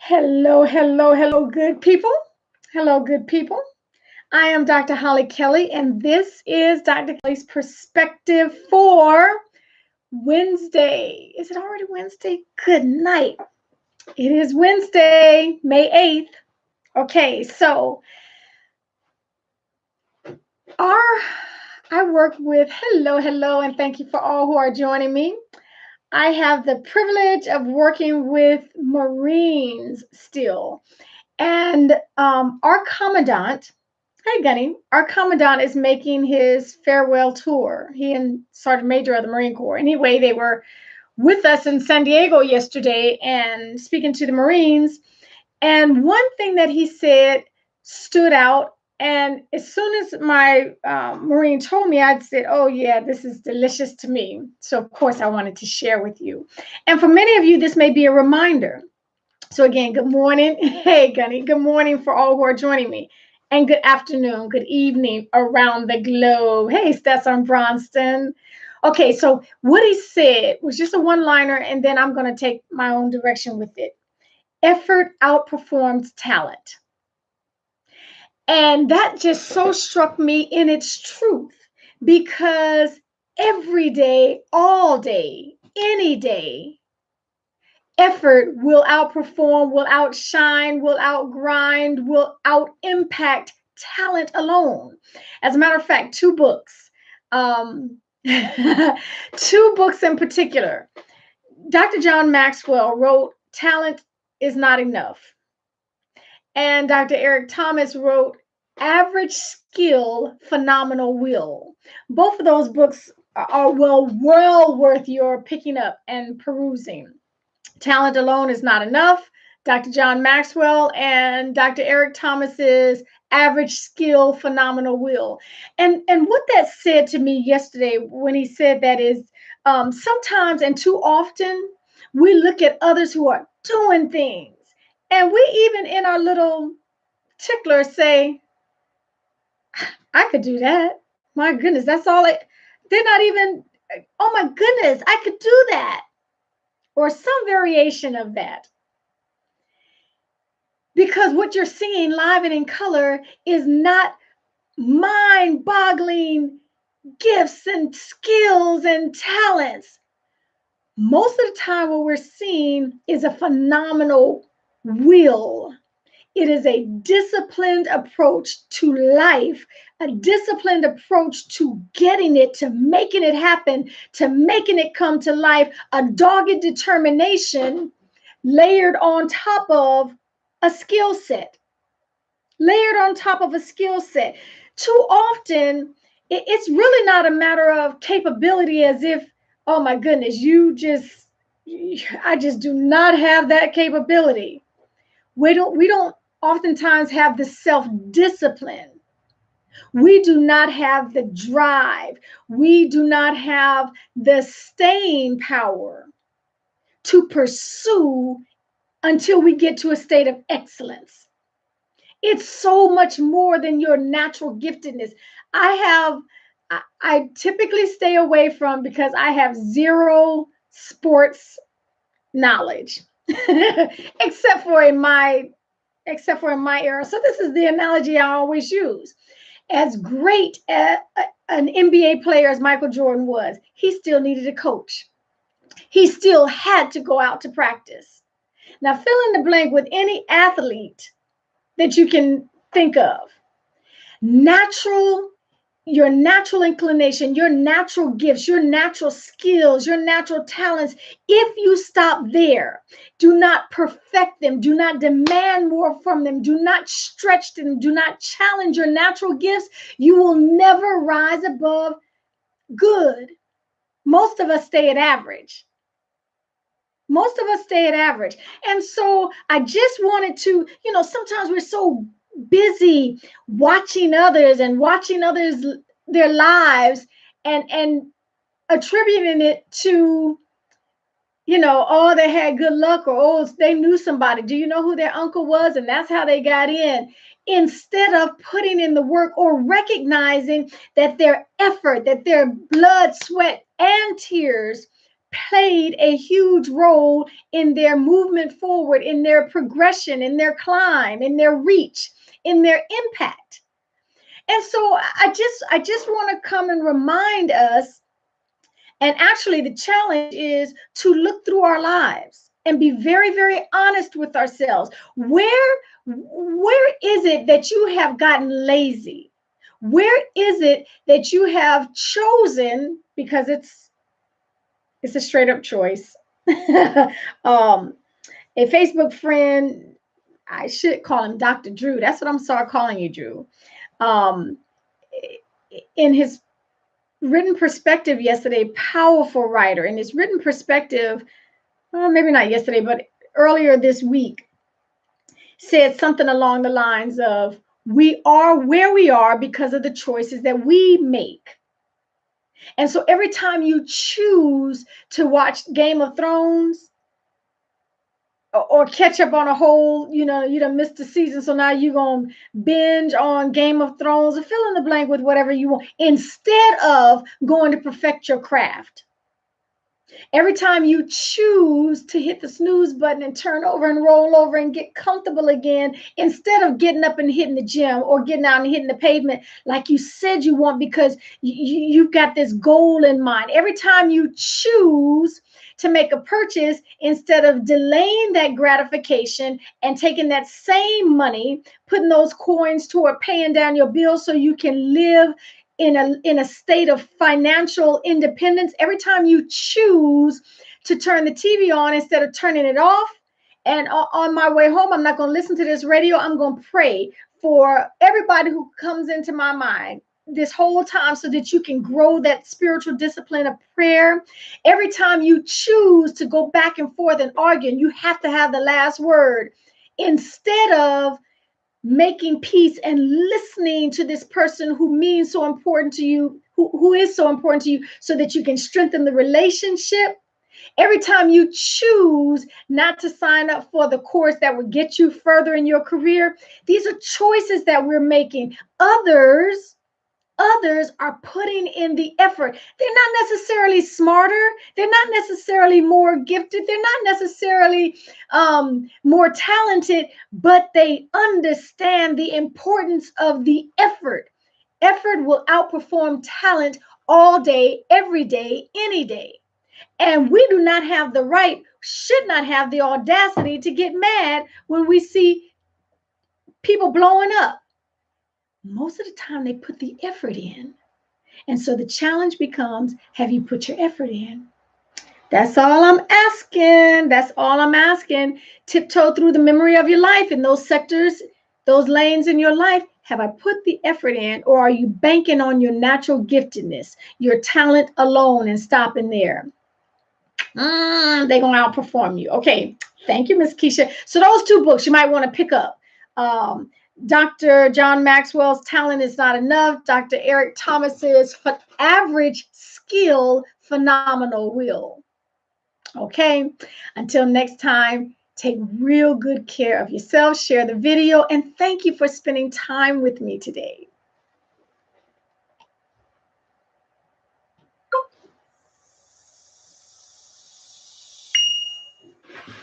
Hello, hello, hello, good people. Hello, good people. I am Dr. Hollie Kelly, and this is Dr. Kelly's perspective for Wednesday. Is it already Wednesday? Good night. It is Wednesday, May 8th. Okay, so our I work with hello, and thank you for all who are joining me. I have the privilege of working with Marines still. And our commandant, hey Gunny, our commandant is making his farewell tour. He and Sergeant Major of the Marine Corps. Anyway, they were with us in San Diego yesterday and speaking to the Marines. And one thing that he said stood out. And as soon as my Marine told me, I said, oh, yeah, this is delicious to me. So, of course, I wanted to share with you. And for many of you, this may be a reminder. So again, good morning. Hey, Gunny. Good morning for all who are joining me. And good afternoon, good evening around the globe. Hey, Stetson Bronston. Okay, so what he said was just a one-liner, and then I'm going to take my own direction with it. Effort outperforms talent. And that just so struck me in its truth because every day, all day, any day, effort will outperform, will outshine, will outgrind, will out impact talent alone. As a matter of fact, two books, two books in particular. Dr. John Maxwell wrote Talent is Not Enough. And Dr. Eric Thomas wrote Average Skill, Phenomenal Will. Both of those books are well worth your picking up and perusing. Talent alone is not enough. Dr. John Maxwell and Dr. Eric Thomas's Average Skill, Phenomenal Will. And what that said to me yesterday when he said that is sometimes and too often we look at others who are doing things and we even in our little tickler say, I could do that. My goodness, that's all it. They're not even, oh my goodness, I could do that. Or some variation of that. Because what you're seeing live and in color is not mind-boggling gifts and skills and talents. Most of the time, what we're seeing is a phenomenal will. It is a disciplined approach to life, a disciplined approach to getting it, to making it happen, to making it come to life, a dogged determination layered on top of a skill set. Layered on top of a skill set. Too often, it's really not a matter of capability as if, oh my goodness, I just do not have that capability. We don't oftentimes have the self-discipline. We do not have the drive. We do not have the staying power to pursue until we get to a state of excellence. It's so much more than your natural giftedness. I typically stay away from because I have zero sports knowledge, except for in my era. So this is the analogy I always use. As great an NBA player as Michael Jordan was, he still needed a coach. He still had to go out to practice. Now fill in the blank with any athlete that you can think of. Your natural inclination, your natural gifts, your natural skills, your natural talents, if you stop there, do not perfect them, do not demand more from them, do not stretch them, do not challenge your natural gifts, you will never rise above good. Most of us stay at average. Most of us stay at average. And so I just wanted to, sometimes we're so busy watching others and watching others their lives and attributing it to oh, they had good luck, or oh, they knew somebody. Do you know who their uncle was and that's how they got in, instead of putting in the work or recognizing that their effort, that their blood, sweat and tears played a huge role in their movement forward, in their progression, in their climb, in their reach, in their impact. And so I just want to come and remind us, and actually the challenge is to look through our lives and be very, very honest with ourselves. Where is it that you have gotten lazy? Where is it that you have chosen, because it's a straight up choice. A Facebook friend, I should call him Dr. Drew. That's what I'm sorry calling you, Drew. Um, in his written perspective yesterday, powerful writer. In his written perspective, well, maybe not yesterday, but earlier this week, said something along the lines of, we are where we are because of the choices that we make. And so every time you choose to watch Game of Thrones or catch up on a whole, you done missed the season, so now you're going to binge on Game of Thrones or fill in the blank with whatever you want, instead of going to perfect your craft. Every time you choose to hit the snooze button and turn over and roll over and get comfortable again, instead of getting up and hitting the gym or getting out and hitting the pavement like you said you want, because you've got this goal in mind. Every time you choose to make a purchase, instead of delaying that gratification and taking that same money, putting those coins toward paying down your bills so you can live in a state of financial independence, every time you choose to turn the TV on instead of turning it off, and on my way home, I'm not going to listen to this radio, I'm going to pray for everybody who comes into my mind this whole time, so that you can grow that spiritual discipline of prayer. Every time you choose to go back and forth and argue, you have to have the last word, instead of making peace and listening to this person who means so important to you, who is so important to you, so that you can strengthen the relationship. Every time you choose not to sign up for the course that would get you further in your career, these are choices that we're making. Others are putting in the effort. They're not necessarily smarter. They're not necessarily more gifted. They're not necessarily more talented, but they understand the importance of the effort. Effort will outperform talent all day, every day, any day. And we do not have the right, should not have the audacity to get mad when we see people blowing up. Most of the time, they put the effort in. And so the challenge becomes, have you put your effort in? That's all I'm asking. That's all I'm asking. Tiptoe through the memory of your life in those sectors, those lanes in your life. Have I put the effort in, or are you banking on your natural giftedness, your talent alone, and stopping there? They're going to outperform you. Okay. Thank you, Miss Keisha. So those two books you might want to pick up. Dr. John Maxwell's Talent is Not Enough. Dr. Eric Thomas's Average Skill, Phenomenal Will. Okay. Until next time, take real good care of yourself. Share the video. And thank you for spending time with me today.